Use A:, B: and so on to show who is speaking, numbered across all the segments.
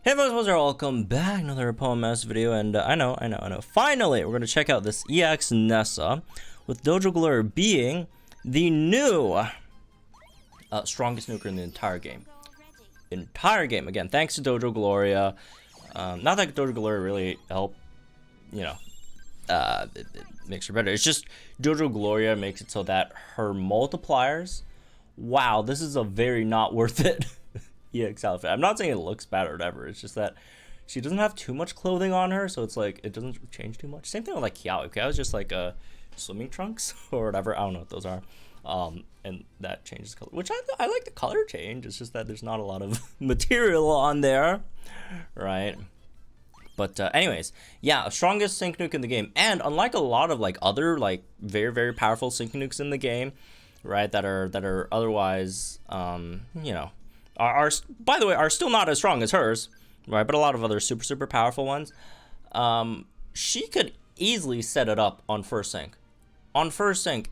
A: Hey folks, welcome back, another Poem Mess video, and I know. Finally, we're going to check out this EX Nessa, with Dojo Gloria being the new strongest nuker in the entire game. Again, thanks to Dojo Gloria. Not that Dojo Gloria really helped, it makes her better. It's just Dojo Gloria makes it so that her multipliers, wow, this is a very not worth it EX outfit. I'm not saying it looks bad or whatever, it's just that she doesn't have too much clothing on her, so it's like it doesn't change too much. Same thing with like Kiao. Kiao's just like swimming trunks or whatever. I don't know what those are. And that changes color, which I like the color change. It's just that there's not a lot of material on there, right? But anyways, yeah, strongest sync nuke in the game, and unlike a lot of like other like very powerful sync nukes in the game, right, that are otherwise are by the way are still not as strong as hers, right? But a lot of other super powerful ones, she could easily set it up on first sync.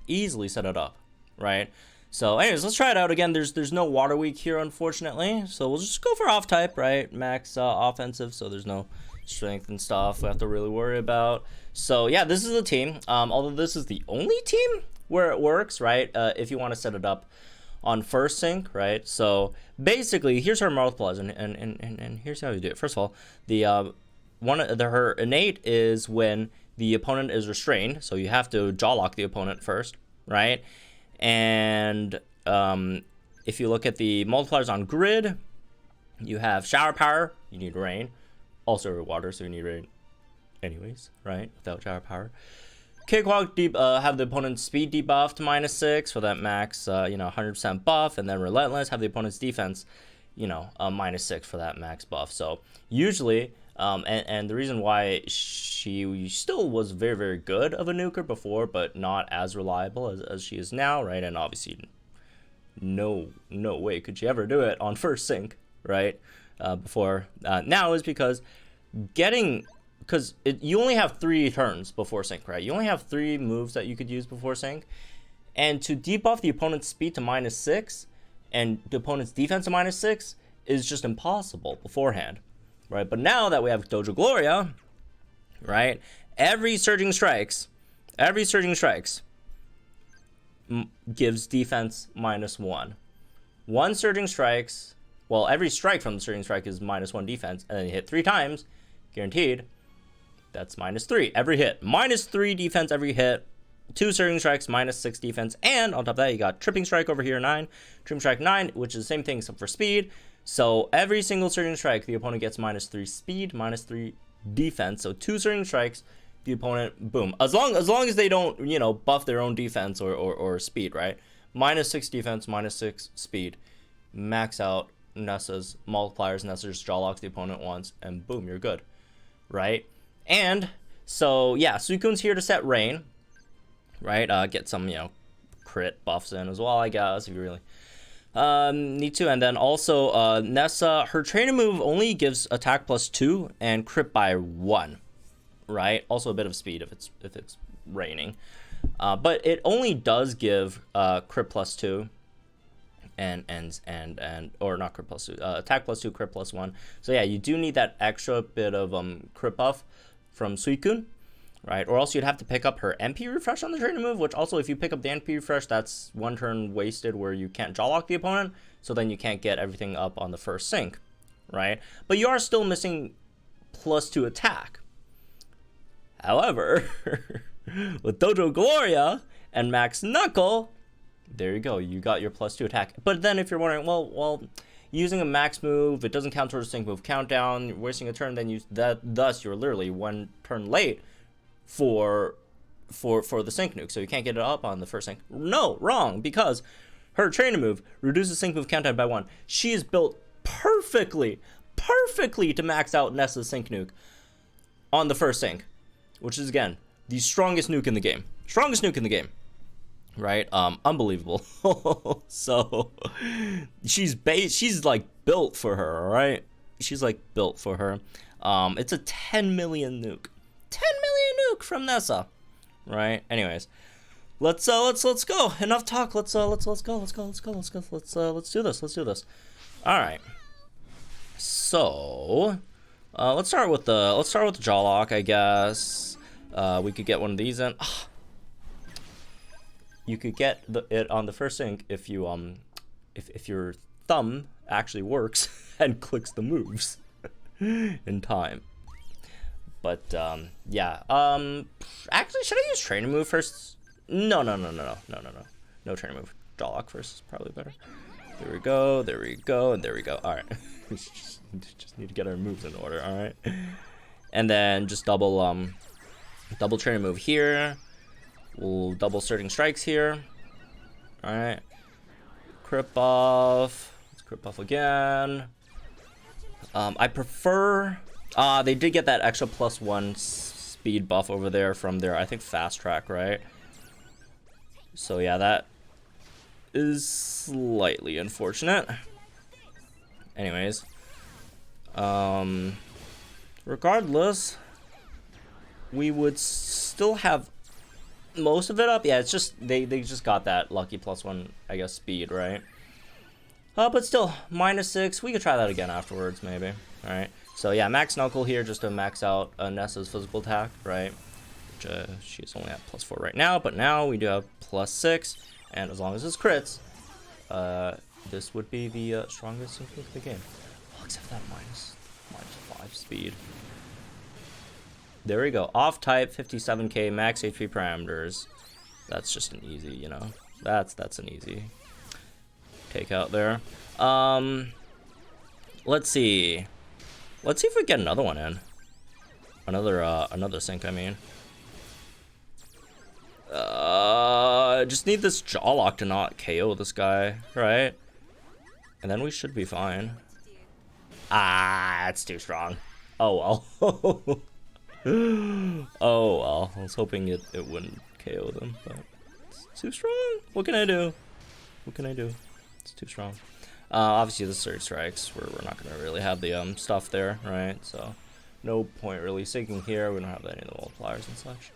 A: Easily set it up, right? So anyways, let's try it out again. There's no water weak here, unfortunately, so we'll just go for off type, right? Max offensive, so there's no strength and stuff we have to really worry about. So yeah, this is the team, although this is the only team where it works, right? If you want to set it up on first sync, right? So basically, here's her multipliers, and here's how you do it. First of all, her innate is when the opponent is restrained, so you have to jaw lock the opponent first, right? And if you look at the multipliers on grid, you have shower power, you need rain, also water, so you need rain anyways, right? Without shower power. Cakewalk have the opponent's speed debuffed -6 for that max 100% buff, and then Relentless have the opponent's defense -6 for that max buff. So usually and the reason why she still was very good of a nuker before, but not as reliable as she is now, right? And obviously no way could she ever do it on first sync, right? Before now is because you only have 3 turns before sync, right? You only have 3 moves that you could use before sync, and to debuff the opponent's speed to -6 and the opponent's defense to -6 is just impossible beforehand, right? But now that we have Dojo Gloria, right, every surging strikes gives defense -1. One surging strikes, well, every strike from the surging strike is -1 defense, and then you hit 3 times, guaranteed. That's -3 every hit. -3 defense every hit. 2 surging strikes, -6 defense. And on top of that, you got tripping strike over here, 9. Tripping strike 9, which is the same thing except for speed. So every single surging strike, the opponent gets -3 speed, -3 defense. So 2 surging strikes, the opponent, boom. As long as they don't, buff their own defense or speed, right? -6 defense, -6 speed. Max out Nessa's multipliers. Nessa just jaw locks the opponent once, and boom, you're good, right? And so yeah, Suikun's here to set rain, right? Get some crit buffs in as well, I guess, if you really need to. And then also Nessa, her trainer move only gives attack +2 and crit by 1, right? Also a bit of speed if it's raining, but it only does give crit +2 and or not crit +2, attack +2, crit +1. So yeah, you do need that extra bit of crit buff from Suikun, right? Or else you'd have to pick up her MP refresh on the trainer move, which also, if you pick up the MP refresh, that's 1 turn wasted where you can't jaw lock the opponent, so then you can't get everything up on the first sync, right? But you are still missing +2 attack. However, with Dojo Gloria and Max Knuckle, there you go, you got your +2 attack. But then if you're wondering, well, using a max move, it doesn't count towards the sync move countdown, you're wasting a turn, then thus you're literally 1 turn late for the sync nuke, so you can't get it up on the first sync. No, wrong, because her trainer move reduces sync move countdown by 1. She is built perfectly to max out Nessa's sync nuke on the first sync, which is again the strongest nuke in the game. Right? Unbelievable. So she's like built for her, all right? She's like built for her. It's a 10 million nuke. 10 million nuke from Nessa. Right? Anyways, let's go. Enough talk. Let's go. Let's do this. All right. So, let's start with the jaw lock, I guess. We could get one of these in. You could get it on the first sync if you if your thumb actually works and clicks the moves in time. But yeah. Actually, should I use training move first? No. No training move. Jaw lock first is probably better. There we go, and there we go. All right. just need to get our moves in order. All right. And then just double training move here. We'll double surging strikes here. All right. Crit buff. Let's crit buff again. I prefer. They did get that extra +1 speed buff over there from their, I think, fast track, right? So yeah, that is slightly unfortunate. Anyways, regardless, we would still have most of it up. Yeah, it's just they just got that lucky +1, I guess, speed, right? But still, -6. We could try that again afterwards, maybe. All right. So yeah, max knuckle here just to max out Nessa's physical attack, right? Which she's only at +4 right now, but now we do have +6, and as long as it's crits, this would be the strongest in the game. Oh, except for that -5 speed. There we go. Off type, 57k, max HP parameters. That's just an easy, you know. That's an easy take out there. Let's see. Let's see if we get another one in. Another sync, I mean. Just need this jaw lock to not KO this guy, right? And then we should be fine. It's too strong. Oh well. Oh well. I was hoping it wouldn't KO them, but it's too strong. What can I do? What can I do? It's too strong. Obviously the surge strikes, we're not gonna really have the stuff there, right? So no point really sinking here. We don't have any of the multipliers and such.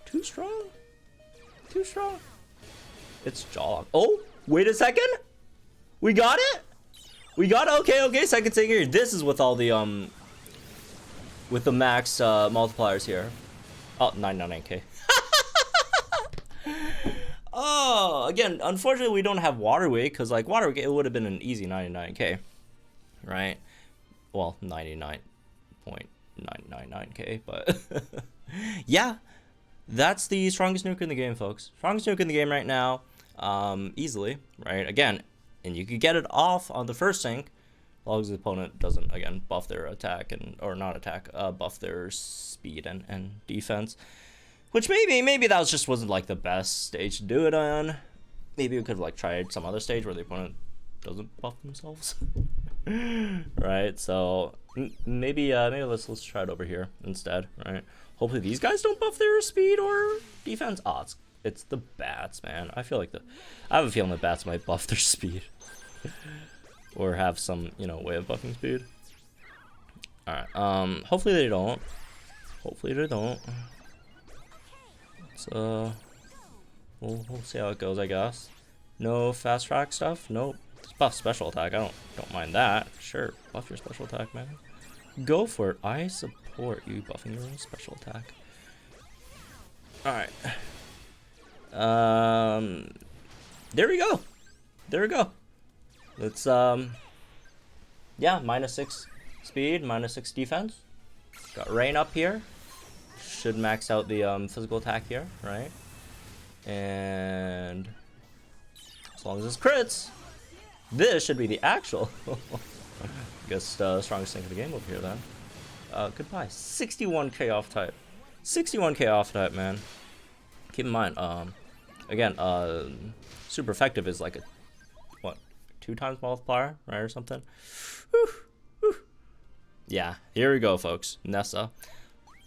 A: Too strong. Too strong. It's jaw lock. Oh, wait a second. We got it. We got it. Okay. Second thing here. This is with all the with the max multipliers here. Oh, 99k. Oh, again, unfortunately we don't have water weight, because like water weight, it would have been an easy 99k, right? Well, 99.999k, but yeah, that's the strongest nuke in the game, folks. Strongest nuke in the game right now, easily, right? Again, and you could get it off on the first sync, as long as the opponent doesn't, again, buff their attack or not attack, buff their speed and defense. Which maybe that just wasn't like the best stage to do it on. Maybe we could have like tried some other stage where the opponent doesn't buff themselves. Right, so maybe let's try it over here instead, right? Hopefully these guys don't buff their speed or defense. It's the bats, man. I have a feeling the bats might buff their speed. Or have some, way of buffing speed. Alright, hopefully they don't. So we'll see how it goes, I guess. No fast track stuff. Nope. Just buff special attack. I don't mind that. Sure, buff your special attack, man. Go for it. I support you buffing your own special attack. All right. There we go. Let's yeah, -6 speed, -6 defense. Got rain up here. Should max out the physical attack here, right? And as long as it's crits, this should be the actual I guess strongest thing in the game over here then. Goodbye. 61k off type. 61k off type, man. Keep in mind, again, super effective is like a 2x multiplier, right, or something. Whew. Yeah, here we go, folks. Nessa.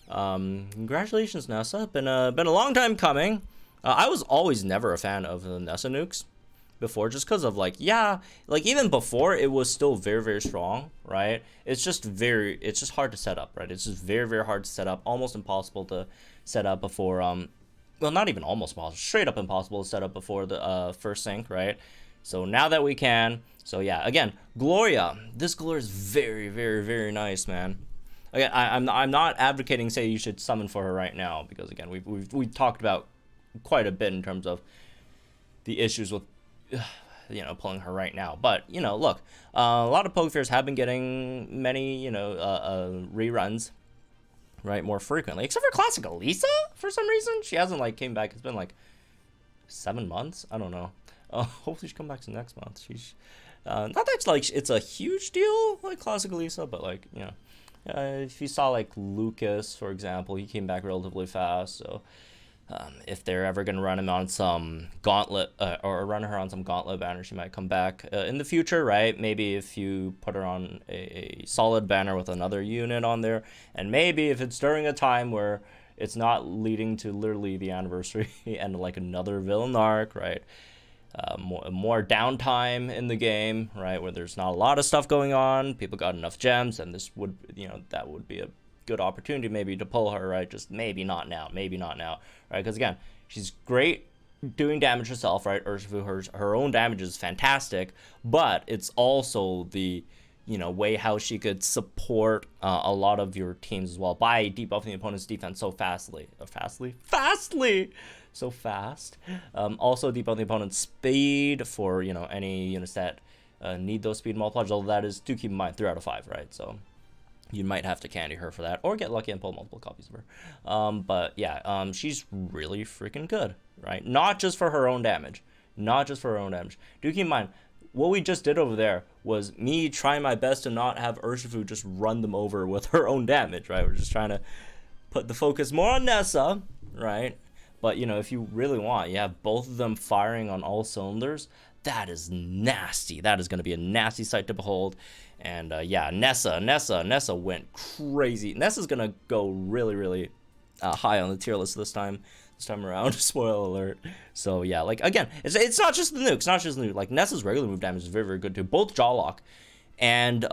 A: Congratulations, Nessa. Been a long time coming. I was always never a fan of the Nessa nukes before, just because of even before it was still very, very strong, right? It's just hard to set up, right? It's just very, very hard to set up, almost impossible to set up before, well, not even almost impossible, straight up impossible to set up before the first sync, right? So now that we can, so yeah, again, Gloria. This Gloria is very, very, very nice, man. Again, I'm not advocating say you should summon for her right now, because again, we've talked about quite a bit in terms of the issues with you know, pulling her right now. But you know, look, a lot of Pokefairs have been getting many, you know, reruns, right, more frequently, except for Classic Elisa. For some reason she hasn't like came back. It's been like 7 months, I don't know. Hopefully she comes back to next month. She's not that it's like it's a huge deal like Classic Elisa, but like, you know, if you saw like Lucas, for example, he came back relatively fast. So if they're ever gonna run him on some gauntlet or run her on some gauntlet banner, she might come back in the future, right? Maybe if you put her on a solid banner with another unit on there, and maybe if it's during a time where it's not leading to literally the anniversary and like another villain arc, right? More downtime in the game, right, where there's not a lot of stuff going on, people got enough gems, and this would, you know, that would be a good opportunity maybe to pull her, right? Just maybe not now, right? Because again, she's great doing damage herself, right? Urshifu, her own damage is fantastic, but it's also the, you know, way how she could support a lot of your teams as well by debuffing the opponent's defense so fastly, so fast. Also debuff the opponent's speed for, you know, any units that need those speed multipliers, although that is, do keep in mind, 3 out of 5, right? So you might have to candy her for that, or get lucky and pull multiple copies of her. But yeah, she's really freaking good, right? Not just for her own damage, do keep in mind, what we just did over there was me trying my best to not have Urshifu just run them over with her own damage, right? We're just trying to put the focus more on Nessa, right? But, you know, if you really want, you have both of them firing on all cylinders. That is nasty. That is going to be a nasty sight to behold. And, yeah, Nessa went crazy. Nessa's going to go really, really high on the tier list this time around. Spoiler alert. So, yeah, like, again, it's not just the nuke. Like, Nessa's regular move damage is very, very good, too. Both Jawlock and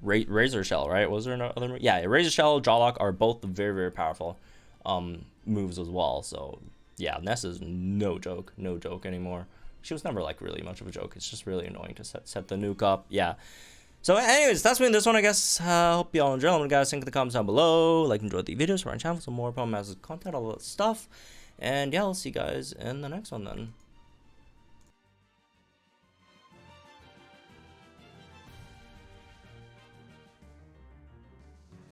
A: Razor Shell, right? Was there another move? Yeah, Razor Shell, Jawlock are both very, very powerful moves as well. So yeah, Nessa's no joke anymore. She was never like really much of a joke. It's just really annoying to set the nuke up. Yeah. So anyways, that's been this one, I guess. Hope you all enjoy. Let me guys think in the comments down below. Like, enjoy the videos for our channel for some more Pokemon Masters content, all that stuff. And yeah, I'll see you guys in the next one then.